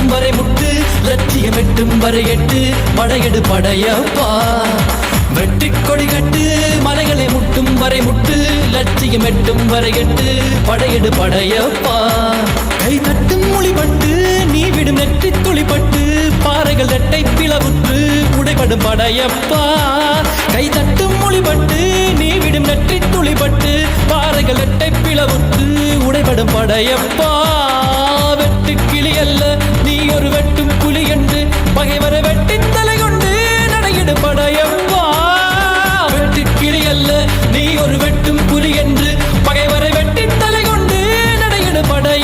வரை முட்டு லட்சியம் எட்டும் வரை எட்டு படையெடு படையப்பா வெற்றி கொடி கட்டு மலைகளை முட்டும் வரை முட்டு லட்சியம் எட்டும் வரை எட்டு படையெடு படையப்பா கை தட்டும் மொழிபட்டு நீ விடும் நெற்றி துளிப்பட்டு பாறைகள் ரெட்டை பிளவுற்று உடைபடும் படையப்பா கை தட்டும் மொழிபட்டு நீ விடும் நெற்றி துளிப்பட்டு பாறைகள் ரெட்டை பிளவுற்று உடைபடும் படையப்பா